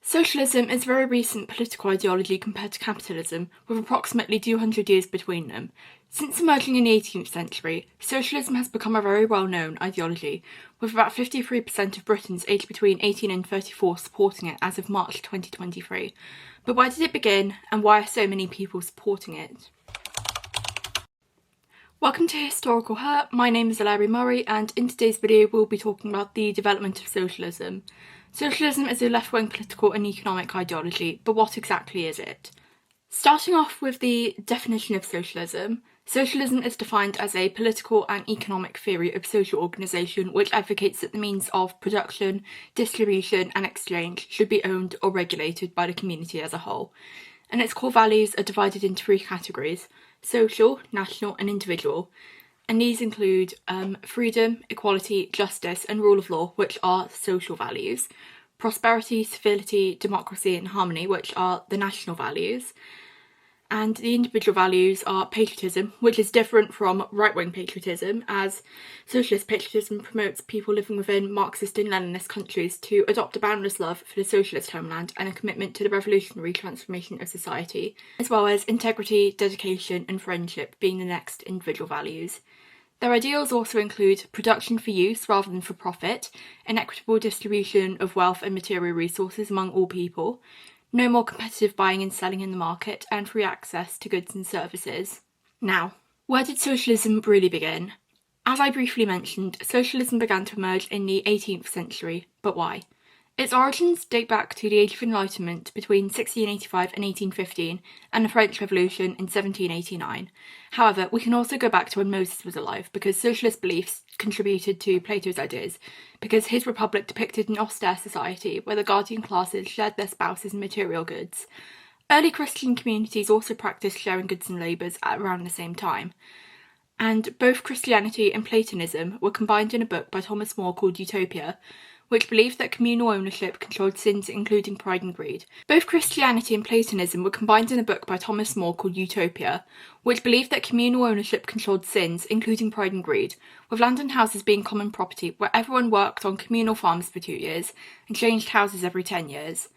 Socialism is a very recent political ideology compared to capitalism, with approximately 200 years between them. Since emerging in the 18th century, socialism has become a very well-known ideology, with about 53% of Britons aged between 18 and 34 supporting it as of March 2023. But where did it begin, and why are so many people supporting it? Welcome to Historical Her, my name is Larry Murray, and in today's video we'll be talking about the development of socialism. Socialism is a left-wing political and economic ideology, but what exactly is it? Starting off with the definition of socialism, socialism is defined as a political and economic theory of social organisation which advocates that the means of production, distribution and exchange should be owned or regulated by the community as a whole. And its core values are divided into three categories: social, national and individual. And these include freedom, equality, justice and rule of law, which are social values, prosperity, civility, democracy and harmony, which are the national values, and the individual values are patriotism, which is different from right-wing patriotism, as socialist patriotism promotes people living within Marxist and Leninist countries to adopt a boundless love for the socialist homeland and a commitment to the revolutionary transformation of society, as well as integrity, dedication and friendship being the next individual values. Their ideals also include production for use rather than for profit, an equitable distribution of wealth and material resources among all people, no more competitive buying and selling in the market, and free access to goods and services. Now, where did socialism really begin? As I briefly mentioned, socialism began to emerge in the 18th century, but why? Its origins date back to the Age of Enlightenment between 1685 and 1815 and the French Revolution in 1789. However, we can also go back to when Moses was alive, because socialist beliefs contributed to Plato's ideas, because his republic depicted an austere society where the guardian classes shared their spouses and material goods. Early Christian communities also practiced sharing goods and labours at around the same time. And both Christianity and Platonism were combined in a book by Thomas More called Utopia, which believed that communal ownership controlled sins including pride and greed. Both Christianity and Platonism were combined in a book by Thomas More called Utopia, which believed that communal ownership controlled sins including pride and greed, with land and houses being common property where everyone worked on communal farms for 2 years and changed houses every 10 years.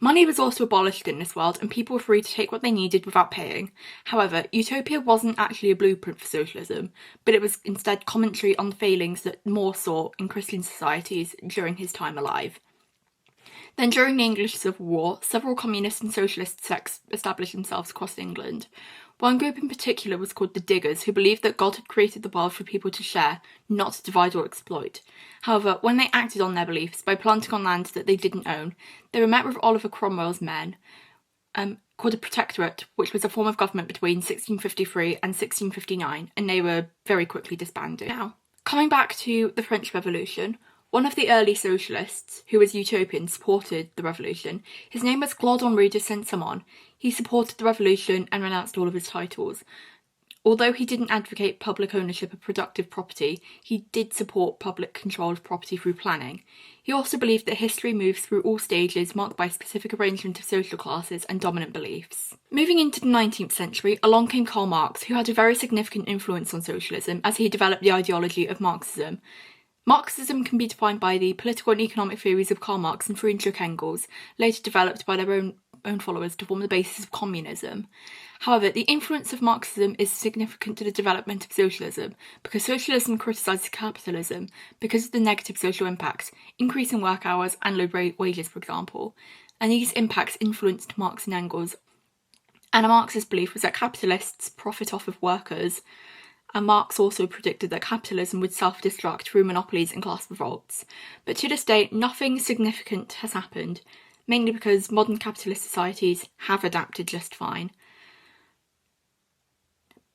Money was also abolished in this world and people were free to take what they needed without paying. However, Utopia wasn't actually a blueprint for socialism, but it was instead commentary on the failings that More saw in Christian societies during his time alive. Then during the English Civil War, several communist and socialist sects established themselves across England. One group in particular was called the Diggers, who believed that God had created the world for people to share, not to divide or exploit. However, when they acted on their beliefs by planting on land that they didn't own, they were met with Oliver Cromwell's men, called a protectorate, which was a form of government between 1653 and 1659, and they were very quickly disbanded. Now, coming back to the French Revolution, one of the early socialists, who was utopian, supported the revolution. His name was Claude-Henri de Saint-Simon. He supported the revolution and renounced all of his titles. Although he didn't advocate public ownership of productive property, he did support public control of property through planning. He also believed that history moves through all stages marked by specific arrangement of social classes and dominant beliefs. Moving into the 19th century, along came Karl Marx, who had a very significant influence on socialism as he developed the ideology of Marxism. Marxism can be defined by the political and economic theories of Karl Marx and Friedrich Engels, later developed by their own followers to form the basis of communism. However, the influence of Marxism is significant to the development of socialism, because socialism criticises capitalism because of the negative social impacts, increase in work hours and low wages, for example. And these impacts influenced Marx and Engels. And a Marxist belief was that capitalists profit off of workers, and Marx also predicted that capitalism would self-destruct through monopolies and class revolts. But to this day, nothing significant has happened, mainly because modern capitalist societies have adapted just fine.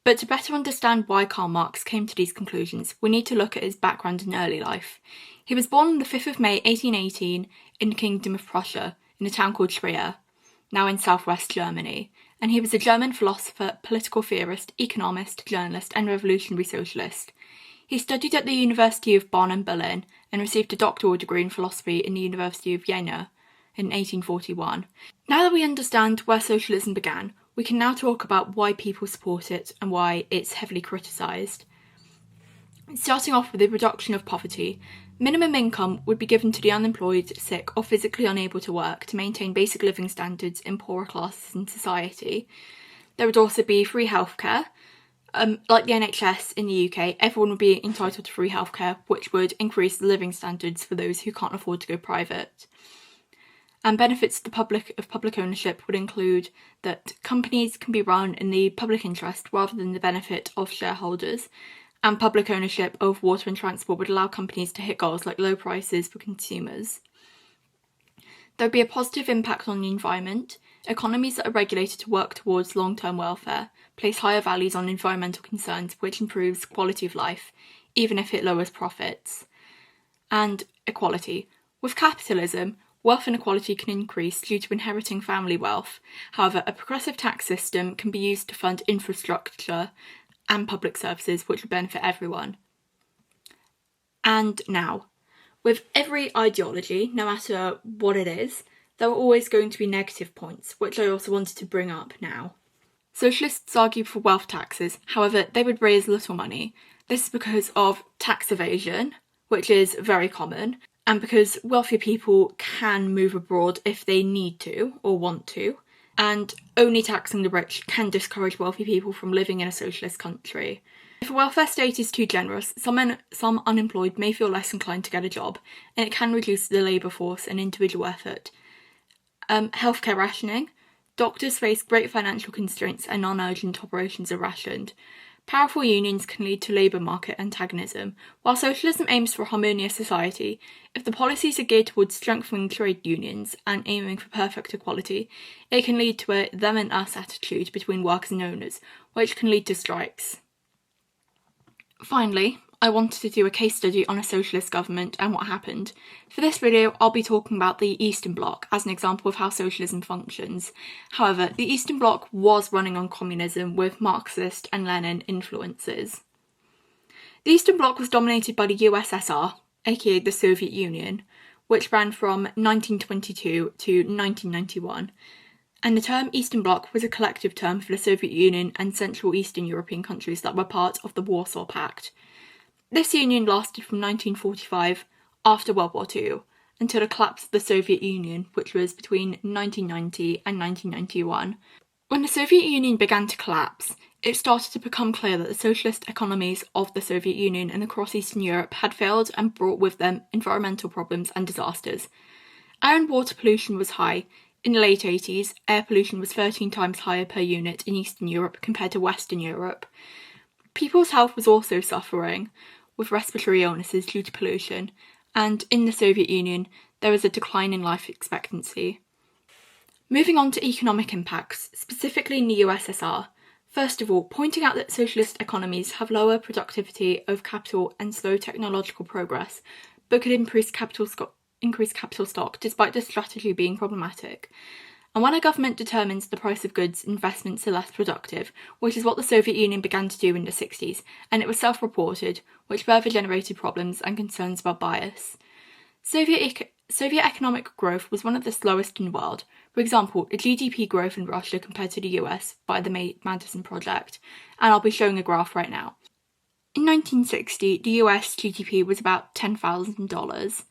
But to better understand why Karl Marx came to these conclusions, we need to look at his background and early life. He was born on the 5th of May 1818 in the Kingdom of Prussia, in a town called Trier, now in southwest Germany, and he was a German philosopher, political theorist, economist, journalist and revolutionary socialist. He studied at the University of Bonn and Berlin and received a doctoral degree in philosophy in the University of Jena in 1841. Now that we understand where socialism began, we can now talk about why people support it and why it's heavily criticised. Starting off with the reduction of poverty, Minimum income would be given to the unemployed, sick, or physically unable to work to maintain basic living standards in poorer classes in society. There would also be free healthcare. Like the NHS in the UK, everyone would be entitled to free healthcare, which would increase the living standards for those who can't afford to go private. And benefits of public ownership would include that companies can be run in the public interest rather than the benefit of shareholders, and public ownership of water and transport would allow companies to hit goals like low prices for consumers. There would be a positive impact on the environment. Economies that are regulated to work towards long-term welfare place higher values on environmental concerns, which improves quality of life, even if it lowers profits. And equality. With capitalism, wealth inequality can increase due to inheriting family wealth. However, a progressive tax system can be used to fund infrastructure and public services, which would benefit everyone. And now, with every ideology, no matter what it is, there are always going to be negative points, which I also wanted to bring up now. Socialists argue for wealth taxes, however, they would raise little money. This is because of tax evasion, which is very common, and because wealthy people can move abroad if they need to or want to, and only taxing the rich can discourage wealthy people from living in a socialist country. If a welfare state is too generous, some unemployed may feel less inclined to get a job, and it can reduce the labour force and individual effort. Healthcare rationing. Doctors face great financial constraints and non-urgent operations are rationed. Powerful unions can lead to labour market antagonism. While socialism aims for a harmonious society, if the policies are geared towards strengthening trade unions and aiming for perfect equality, it can lead to a them and us attitude between workers and owners, which can lead to strikes. Finally, I wanted to do a case study on a socialist government and what happened. For this video, I'll be talking about the Eastern Bloc as an example of how socialism functions. However, the Eastern Bloc was running on communism with Marxist and Lenin influences. The Eastern Bloc was dominated by the USSR, aka the Soviet Union, which ran from 1922 to 1991. And the term Eastern Bloc was a collective term for the Soviet Union and Central Eastern European countries that were part of the Warsaw Pact. This union lasted from 1945, after World War II, until the collapse of the Soviet Union, which was between 1990 and 1991. When the Soviet Union began to collapse, it started to become clear that the socialist economies of the Soviet Union and across Eastern Europe had failed and brought with them environmental problems and disasters. Air and water pollution was high. In the late 80s, air pollution was 13 times higher per unit in Eastern Europe compared to Western Europe. People's health was also suffering, with respiratory illnesses due to pollution, and in the Soviet Union, there was a decline in life expectancy. Moving on to economic impacts, specifically in the USSR. First of all, pointing out that socialist economies have lower productivity of capital and slow technological progress, but could increase capital stock despite this strategy being problematic. And when a government determines the price of goods, investments are less productive, which is what the Soviet Union began to do in the 60s, and it was self-reported, which further generated problems and concerns about bias. Soviet economic growth was one of the slowest in the world. For example, the GDP growth in Russia compared to the US by the Maddison project, and I'll be showing a graph right now. In 1960, the US GDP was about $10,000.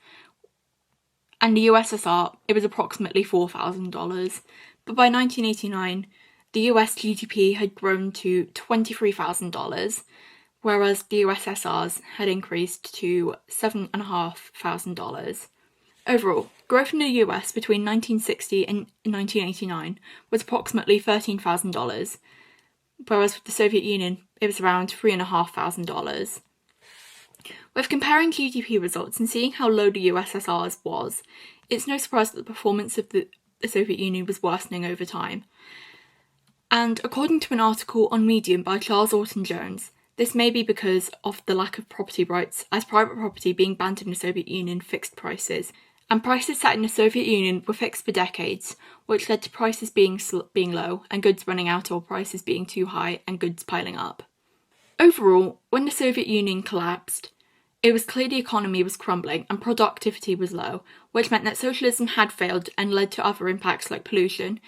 And the USSR, it was approximately $4,000. But by 1989, the US GDP had grown to $23,000, whereas the USSR's had increased to $7,500. Overall, growth in the US between 1960 and 1989 was approximately $13,000, whereas with the Soviet Union, it was around $3,500. With comparing GDP results and seeing how low the USSR's was, it's no surprise that the performance of the Soviet Union was worsening over time. And according to an article on Medium by Charles Orton Jones, this may be because of the lack of property rights, as private property being banned in the Soviet Union fixed prices, and prices set in the Soviet Union were fixed for decades, which led to prices being low and goods running out or prices being too high and goods piling up. Overall, when the Soviet Union collapsed, it was clear the economy was crumbling and productivity was low, which meant that socialism had failed and led to other impacts like pollution.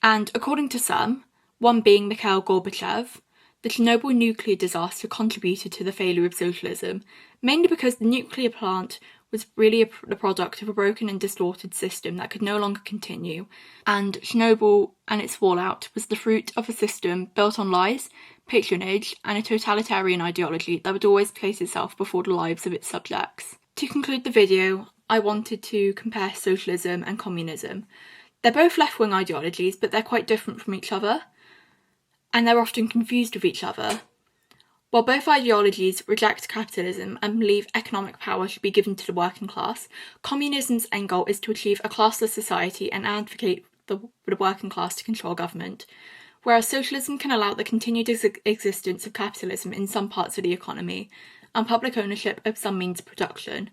And according to some, one being Mikhail Gorbachev, the Chernobyl nuclear disaster contributed to the failure of socialism, mainly because the nuclear plant was really the product of a broken and distorted system that could no longer continue, and Chernobyl and its fallout was the fruit of a system built on lies, patronage, and a totalitarian ideology that would always place itself before the lives of its subjects. To conclude the video, I wanted to compare socialism and communism. They're both left-wing ideologies, but they're quite different from each other, and they're often confused with each other. While both ideologies reject capitalism and believe economic power should be given to the working class, communism's end goal is to achieve a classless society and advocate for the working class to control government, whereas socialism can allow the continued existence of capitalism in some parts of the economy and public ownership of some means of production.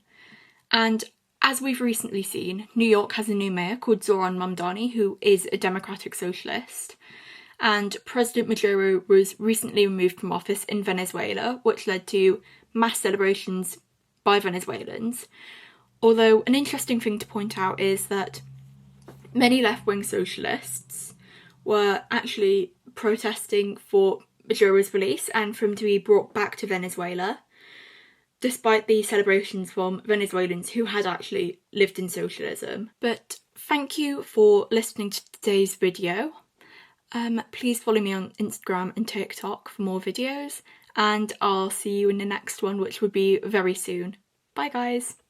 And as we've recently seen, New York has a new mayor called Zoran Mamdani, who is a democratic socialist. And President Maduro was recently removed from office in Venezuela, which led to mass celebrations by Venezuelans. Although an interesting thing to point out is that many left-wing socialists were actually protesting for Maduro's release and for him to be brought back to Venezuela, despite the celebrations from Venezuelans who had actually lived in socialism. But thank you for listening to today's video. Please follow me on Instagram and TikTok for more videos, and I'll see you in the next one, which will be very soon. Bye guys!